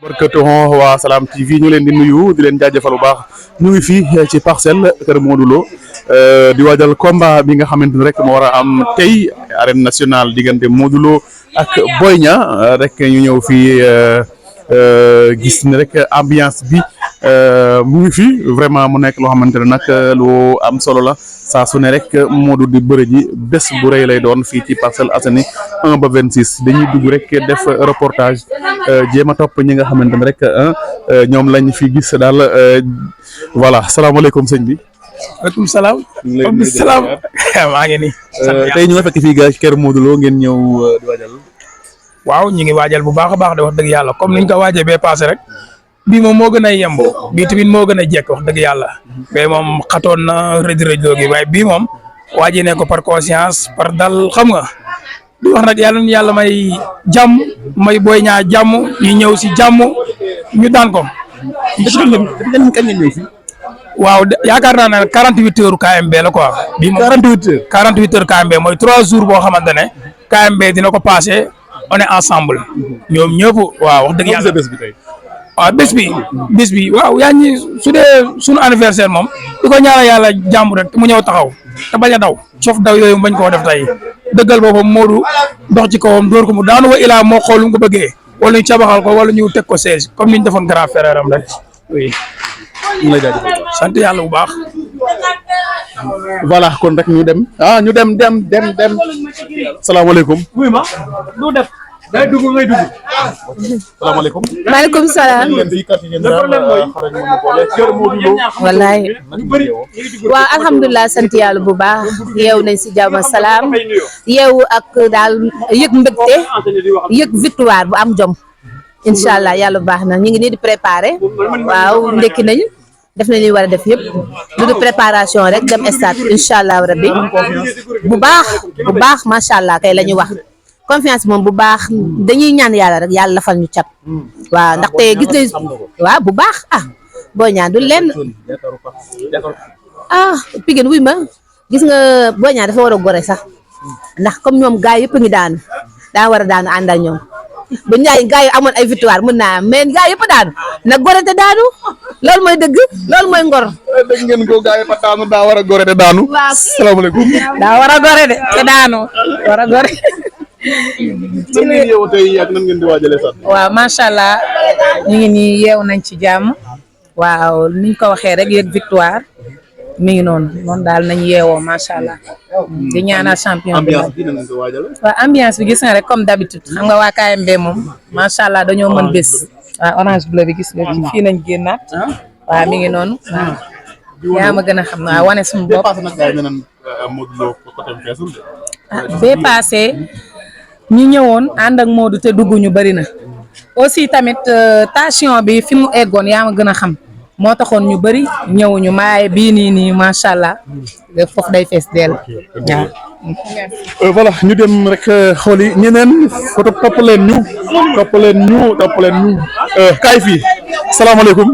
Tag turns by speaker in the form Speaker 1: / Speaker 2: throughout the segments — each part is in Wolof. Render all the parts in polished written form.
Speaker 1: barkatu waa Salam TV ñu leen di nuyu di leen jaajëfal bu baax ñu ngi fii ci Parcelles kër Modou Lo di waajal combat bi nga xamante ni rek moo war a am tey arène nationale diggante Modou Lo ak Boy Niang rek ñu ñëw fii gis ne rek ambiance bi mu ngi fi vraiment mu nekk loo xamante ne nag lu am solo la saa su ne rek Modou di bëre ji bés bu rëy lay doon fii ci Parcelles Assainies 1 ba 26 dañuy dugg rek def reportage jéem a topp ñi nga xamante ne rek ñoom lañ fi gis daal voilà salaamaaleykum sëñ bi.
Speaker 2: waaleykum salaam. waaleykum salaam. maa ngi nii.
Speaker 1: tey ñu nga fekk fii ga kër Modou Lo ngeen ñëw di waajal.
Speaker 2: waaw ñu ngi waajal bu baax a baax de wax dëgg yàlla comme niñ ko waajee bee passé rek bii moom moo gën a yemb bii tamit moo gën a jekk wax dëgg yàlla mais moom xatoon na rëj loo gi waaye bii moom waajee ne ko par conscience par dal xam nga di wax nag yàlla yàlla may jàmm may Boy Niang jàmm ñu ñëw si jàmm ñu daan ko. waaw yaakaar naa ne 48 heures KMB la quoi. bii moom 48 heures KMB mooy 3 jours boo xamante ne KMB dina ko passé on est ensemble ñoom ñëpp waaw wax dëgg yàlla
Speaker 1: bés bi tey.
Speaker 2: waaw bés bi waaw yaa ngi su dee suñu anniversaire moom di ko ñaanal yàlla jàmm rek mu ñëw taxaw te bañ a daw soof daw yooyu bañ koo def tey dëggal boppam Modou dox ci kawam dóor ko mu daanu wa ilaa moo xool lu mu ko bëggee wala ñu cabaxal ko wala ñu teg ko siège comme ni ñu defoon grand frère am rek oui.
Speaker 1: ñu lay jaajëfal
Speaker 2: sant yàlla bu baax.
Speaker 1: voilà kon rek ñu dem ñu dem salaamaaleykum.
Speaker 2: oui ma du def day dugg ngay dugg.
Speaker 1: salaamaaleykum.
Speaker 3: maaleykum salaam. wallaay. waaw alhamdulilah sant yàlla bu baax yeew nañ si jàmm salaam yeewu ak daal yëg mbégte yëg victoire bu am jom incha allah yàlla bu baax na ñu ngi nii di préparé waaw ndekki nañu def nañu war a def yëpp lu du préparation rek dem stade incha allah rabbi bu baax macha allah kay la ñuy wax. confiance moom bu baax dañuy ñaan yàlla rek yàlla lafal ñu cat waaw ndaxte gis nañ waaw bu baax Boy Niang du lenn Pikine wuy ma gis nga Boy Niang dafa war a gore sax ndax comme ñoom gars yëpp a ngi daanu daa war a daanu ànd ak ñoom bu ñaay gars yi amoon ay victoire mën naa mais gars yëpp a daanu na gore te daanu loolu mooy dëgg loolu mooy ngor.
Speaker 1: dégg ngeen ko gars yi fa daanu daa war a gore te daanu.
Speaker 3: waaw
Speaker 1: salaamaaleykum.
Speaker 3: daa war a gore de te daanu war a gore.
Speaker 1: nan ngeen yeewu tey ak nan ngeen di waajalee sax.
Speaker 4: waaw macha allah ñu ngi nii yeewu nañ ci jàmm waaw niñ ko waxee rek yëg victoire mi ngi noonu daal nañ yeewoo macha allah di ñaanal champion bi.
Speaker 1: ambiance bi nan ngeen ko waajalee.
Speaker 4: waaw ambiance bi gis nga rek comme d'habitude xam nga waa KMB moom macha allah dañoo mën bés. waaw orange bleu bi gis nga ci fii nañ génnaat waaw mi ngi noonu waaw yaa ma gën a xam ne waaw wane suñu bopp. bee passé ñu ñëwoon ànd ak Modou te dugguñu bëri na aussi tamit tension bi fi mu eggoon yaa ma gën a xam moo taxoon ñu bëri ñëwuñu maaye bii nii macha allah foofu day fees dell waaw.
Speaker 1: voilà ñu dem rek xooli ñeneen foto topp leen ñu kaay fii salaamaaleykum.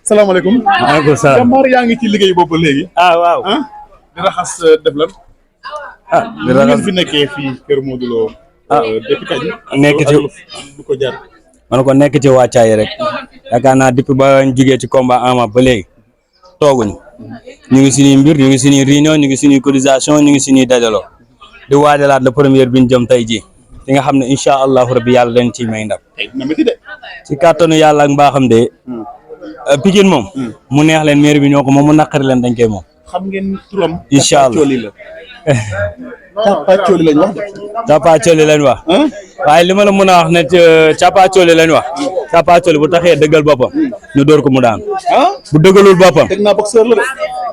Speaker 1: salaamaaleykum.
Speaker 5: maaleykum salaam.
Speaker 1: jàmbaar yaa ngi ci liggéey boobu léegi.
Speaker 5: waaw.
Speaker 1: di raxas def lan.
Speaker 5: di raxas
Speaker 1: ngeen fi nekkee fii kër Modou Lo. depuis kañ.
Speaker 5: nekk ci
Speaker 1: du ko jar.
Speaker 5: man ko nekk ci wàccaay rek yaakaar naa depuis ba ñu jugee ci combat Ama ba léegi tooguñu ñu ngi suñuy mbir ñu ngi suñuy réunion ñu ngi suñuy cotisation ñu ngi suñuy dajaloo di waajalaat la première bi ñu jëm tey ji di nga xam ne incha allahu rabbi yàlla dañ ciy may ndam ci kàttanu yàlla ak mbaaxam de Pikine moom mu neex leen maire bi ñoo ko moom mu naqari leen dañ koy moom
Speaker 1: xam ngeen turam.
Speaker 5: incha allah
Speaker 1: Capacoli lañ wax.
Speaker 5: Capacoli lañ wax. waaye li ma la mën a wax ne Capacoli lañ wax. Capacoli bu taxee dëggal boppam. ñu door ko mu daan. bu dëggalul boppam.
Speaker 1: teg naa boxeur la de.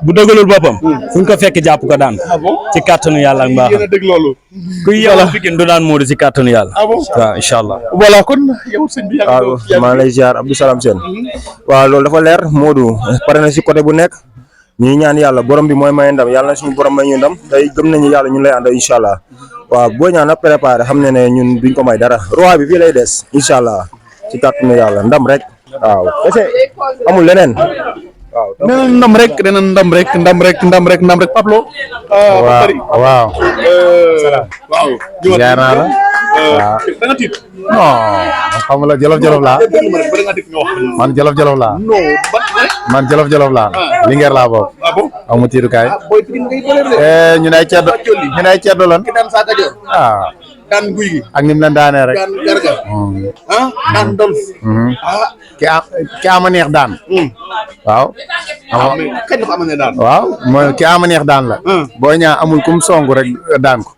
Speaker 5: bu dëggalul boppam. fu ñu ko fekk jàpp ko daan. ci kàttanu yàlla ak mbaaxam.
Speaker 1: yéen a dégg loolu.
Speaker 5: kuy yow Pikine du daan Modou ci kàttanu yàlla. waaw incha allah.
Speaker 1: voilà kon yow sëñ bi.
Speaker 6: waaw maa lay ziar Abdou Salam Sène. waaw loolu dafa leer Modou pare na si côté bu nekk. ñi ñaan yàlla borom bi mooy may ndam yàlla na suñu borom may ñu ndam tey gëm nañu yàlla ñun lay ànd incha allah waaw Boy Niang na préparé xam ne ñun duñ ko may dara roi bi fii lay des incha allah ci kàttanu yàlla ndam rek waaw kese amul leneen waaw.
Speaker 1: nee na ndam rek Pablo.
Speaker 7: waaw.
Speaker 1: waaw.
Speaker 7: ziar naa la.
Speaker 1: da nga tiit.
Speaker 7: non xam nga la jolof laa man jolof laa
Speaker 1: non
Speaker 7: man jolof laa Linguère laa bokk
Speaker 1: ah bon
Speaker 7: amu tiirukaay
Speaker 1: boy Pikine ngay bëre de.
Speaker 7: ñun ay ceddo lan
Speaker 1: ki daan Sa Kajoor
Speaker 7: ah
Speaker 1: daan Guy gi
Speaker 7: ak nim leen daanee rek
Speaker 1: daan Garga daan Dolf
Speaker 7: ki ama neex daan waaw
Speaker 1: mais kañ la ko amane daan
Speaker 7: waaw mooy ki ama neex daan la boo ñaa amul kum songu rek daan ko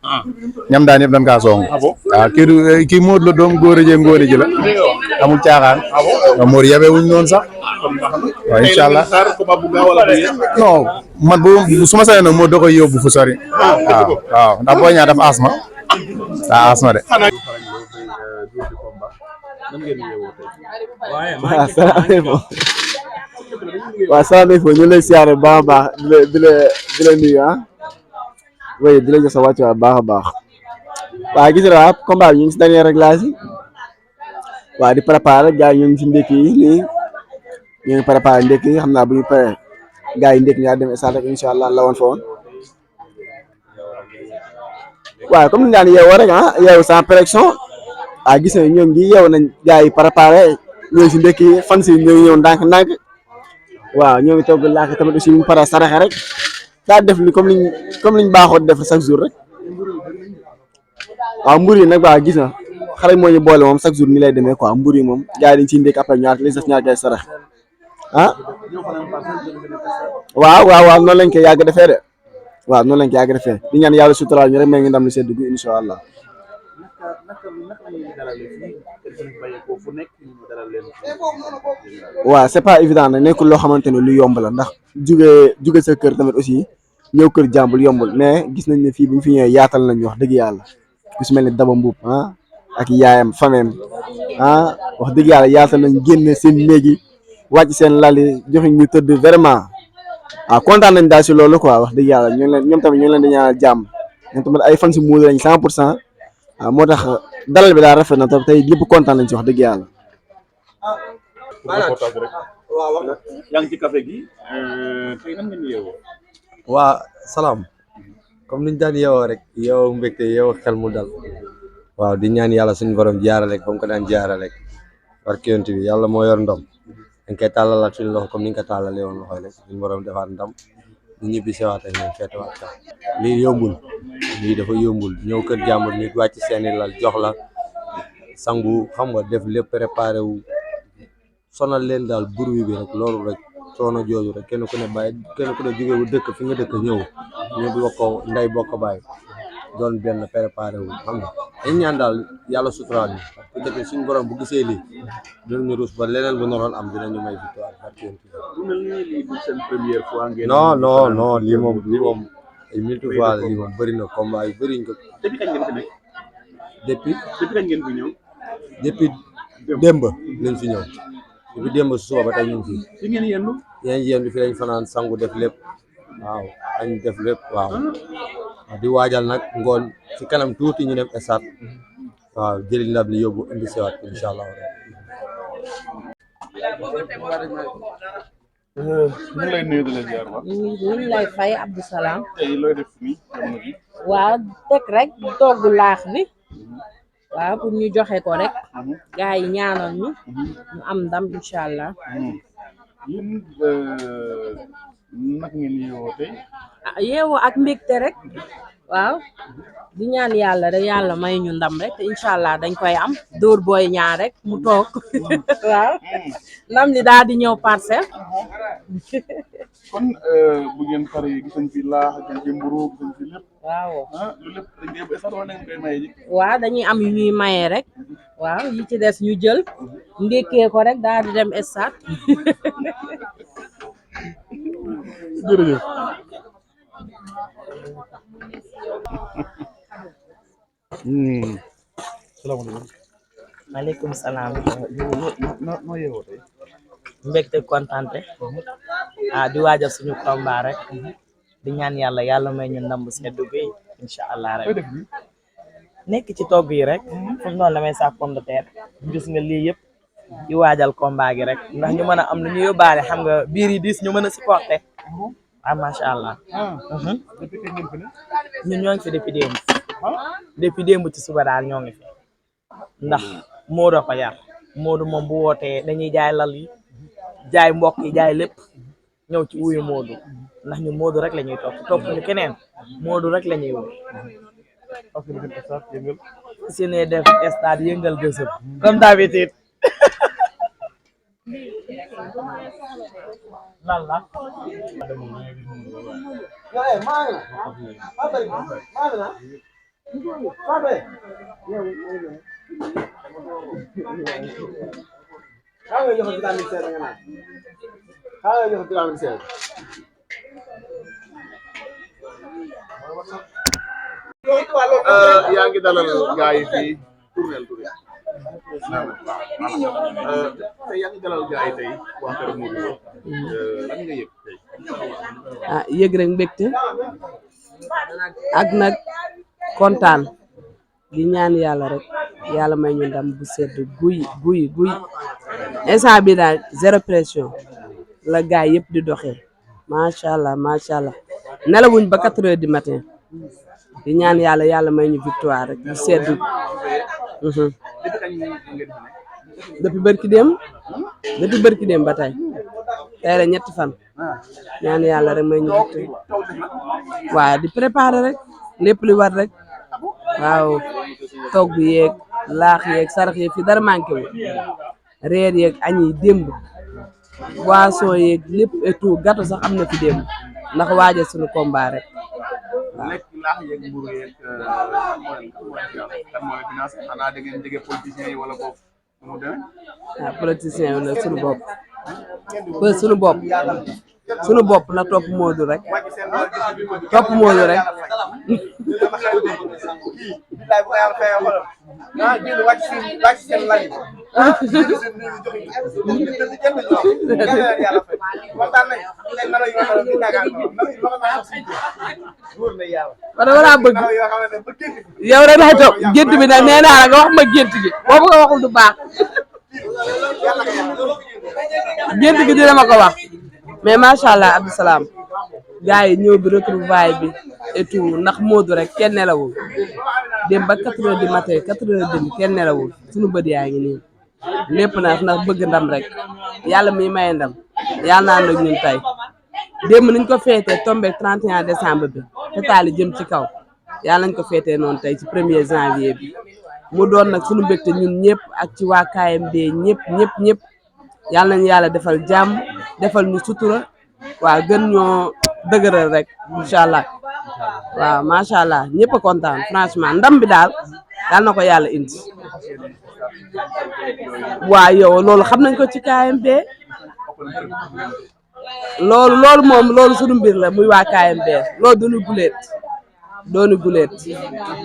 Speaker 7: ñam daan yëpp dañ kaa songu waaw kii Modou la doom góor jee ngóone ji la amul caaxaan Modou yabe wuñ noonu sax waaw incha allah non man bu su ma sañoon nag moo da koy yóbbu fu sori waaw ndax boo ñaa dafa asma daa asma de
Speaker 8: waaw salaamaaleykum ñu lay siyaare baax a baax di la nuyu oui di la jox sa wàccuwaay baax a baax waaw gis nga waaw combat bi ñu ngi si dernier réglage yi waaw di préparer gars yi ñu ngi si ndékki yi nii ñu ngi préparer ndékki yi xam naa bu ñu paree gars yi ndékki ñaa dem stade rek incha allah la woon fa woon waaw comme ni ñu daan yeewoo rek yeewu sans pression gis nga ñoom ngi yeewu nañ gars yi préparer ñoo si ndékki yi fan si ñëw ndànk-ndànk waaw ñoo ngi togg laak tamit aussi mu para saraxe rek daa def ni comme liñ baaxoo def chaque jour rek waaw mbur yi nag waaw gis na xale moo ñu boole moom chaque jour ni lay demee quoi mbur yi moom gars yi dañ ciy ndékk après ñaar li des ñaar kay saraxe waaw noonu lañ koy yàgg defee de waaw noonu lañ koy yàgg defee di ñaan yàlla suturaal ñu rek may ngi ndam li sedd gu incha allah waaw c'est pas évident nag nekkul loo xamante ne lu yomb la ndax jóge sa kër tamit aussi ñëw kër jàmbul yombul mais gis nañ ne fii bu ñu fi ñëwee yaatal nañ wax dëgg yàlla ku si mel ni Daba Mbuub ak yaayam fameem wax dëgg yàlla yaatal nañ génne seen néegi wàcc seen lali joxe ñu tëdd vraiment kontaan nañ daal si loolu quoi wax dëgg yàlla ñoom tamit ñu leen di ñaanal jàmm ñoom tamit ay fan si Modou lañ 100% moo tax dalal bi daal rafet na tey lépp kontaan nañ si wax dëgg yàlla.
Speaker 1: yaa ngi ci café gi tey nan ngeen yeewoo.
Speaker 9: waa salaam comme niñ daan yeewoo rek yeewoo mbégte yeewoo xel mu dal waaw di ñaan yàlla suñu borom jaarale ba mu ko daan jaarale barke yonent bi yàlla moo yor ndam dañ koy tàllalaat suñu loxo comme ni nga ko tàllalee woon loxo rek suñu borom defaat ndam ñu ñibbi sewaat ak ñoom feetewaat ka lii yombul lii dafa yombul ñëw kër jàmbur nit wàcc seeni lal jox la sangu xam nga def lépp préparé wu sonal leen daal bruit bi rek loolu rek coono jooju rek kenn ku ne jóge bu dëkk fi nga dëkk ñëw ñu bokkoo nday bokk bàyyi doon benn préparé wu xam nga dañ ñaan daal yàlla suturaal ñu parce que depuis suñu borom bu gisee lii dinañu rus ba leneen bu noroon am dinañu may victoire
Speaker 1: seen première fois ngeen.
Speaker 9: non lii moom ay multi fois lii moom bëri na combat yu bëri ñu ko.
Speaker 1: depuis kañ ngeen fi nekk.
Speaker 9: depuis
Speaker 1: kañ ngeen fi ñëw.
Speaker 9: depuis démb lañ fi ñëw depuis démb su suba ba tey ñu ngi fi.
Speaker 1: fi ngeen yendu.
Speaker 9: yendu fi lañ fanaan sangu def lépp waaw dañ def lépp waaw di waajal nag ngoon ci kanam tuuti ñu dem stade waaw jëli ndab li yóbbu indi sewaat incha allah.
Speaker 1: ñu ngi lay nuyu di la ziar ba.
Speaker 10: ñu ngi lay fay Abdou Salam.
Speaker 1: tey looy def nii jamono ji.
Speaker 10: waaw teg rek togg laax bi waaw pour ñu joxe ko rek gars yi ñaanal ñu am ndam incha allah.
Speaker 1: yéen naka ngeen yeewoo tey.
Speaker 10: yeewoo ak mbégte rek waaw di ñaan yàlla rek yàlla may ñu ndam rek te incha allah dañ koy am dóor booy ñaar rek mu toog waaw ndam li daal di ñëw Parcelles.
Speaker 1: kon bu ngeen paree gis nañ fi laax gis nañ fi mburu gis nañ fi lépp.
Speaker 10: waaw
Speaker 1: lu lépp dañ koy yóbbu stade wala dañ koy maye ji.
Speaker 10: waaw dañuy am yu ñuy maye rek waaw yi ci des ñu jël ndékkee ko rek daal di dem stade.
Speaker 1: jërëjëf. salaamaaleykum.
Speaker 11: maaleykum salaam.
Speaker 1: noo yeewoo tey.
Speaker 11: mbégte kontante di waajal suñu combat rek di ñaan yàlla may ñu ndam bu sedd guy incha allah rek nekk ci togg yi rek fu mu noonu damay saaf pomme de terre gis nga lii yëpp di waajal combat gi rek ndax ñu mën a am lu ñu yóbbaale xam nga biir yi diis ñu mën a supporter macha allah. ñun ñoo ngi fi depuis démb ci suba daal ñoo ngi fi ndax Modou ko yar Modou moom bu wootee dañuy jaay lal yi jaay mbokk yi jaay lépp ñëw ci wuyu Modou ndax ñu Modou rek la ñuy topp ñu keneen Modou rek la ñuy wër si ne def stade yëngal gësëm comme d'habitude lan la
Speaker 1: yaa ngi dalal gaa yi fii tournel tey yaa ngi dalal gaa yi tey waa kër Modou Lo lan nga yëg tey
Speaker 10: yëg rek mbégte ak nag kontaan di ñaan yàlla rek yàlla may ñu ndam bu sedd guy instant bi daal zéro pression la gaa yëpp di doxee macha allah nelawuñ ba 4 heures du matin di ñaan yàlla may ñu victoire rek bu sedd depuis bërki dem ba tey la ñetti fan ñaan yàlla rek may ñu victoire waaw di préparer rek lépp li war rek waaw togg yeeg laax yeeg sarax yeeg fi dara manqué wu reer yeeg añ yi démb boisson yeeg lépp et tout gâteau sax am na fi démb ndax waajal suñu combat rek
Speaker 1: lekk laax yeeg mburu yeeg kan mooy finance xanaa da ngeen jege politiciens yi wala boobu mu demee
Speaker 10: waaw politiciens yi nag suñu bopp na topp Modou rek wala wala bëgg yow rek lay topp gént bi nag nee naa la nga wax ma gént gi boobu nga waxul du baax gént gi dina ma ko wax mais macha allah Abdou Salam gars yi ñëw bi retrouvaille bi et tout ndax Modou rek kenn nelawul dem ba 4 heures du matin 4 heures demi kenn nelawul suñu bët yaa ngi nii lépp ndax bëgg ndam rek yàlla mi maye ndam yàlla naa nag ñun tey démb nañ ko féetee tombé 31 décembre bi tetaali jëm ci kaw yàlla nañ ko féetee noonu tey ci 1er janvier bi mu doon nag suñu mbégte ñun ñëpp ak ci waa KMB ñëpp yàlla nañu yàlla defal jàmm defal ñu sutura waaw gën ñoo dëgëral rek incha allah waaw macha allah ñëpp a kontaan franchement ndam bi daal na ko yàlla indi waaw yow loolu xam nañ ko ci KMB loolu moom loolu suñu mbir la muy waa KMB loolu doonu guleet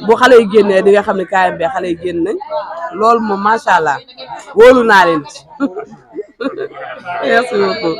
Speaker 10: bu xale yi génnee di nga xam ne KMB xale yi génn nañ loolu moom macha allah wóolu naa leen ci merci beaucoup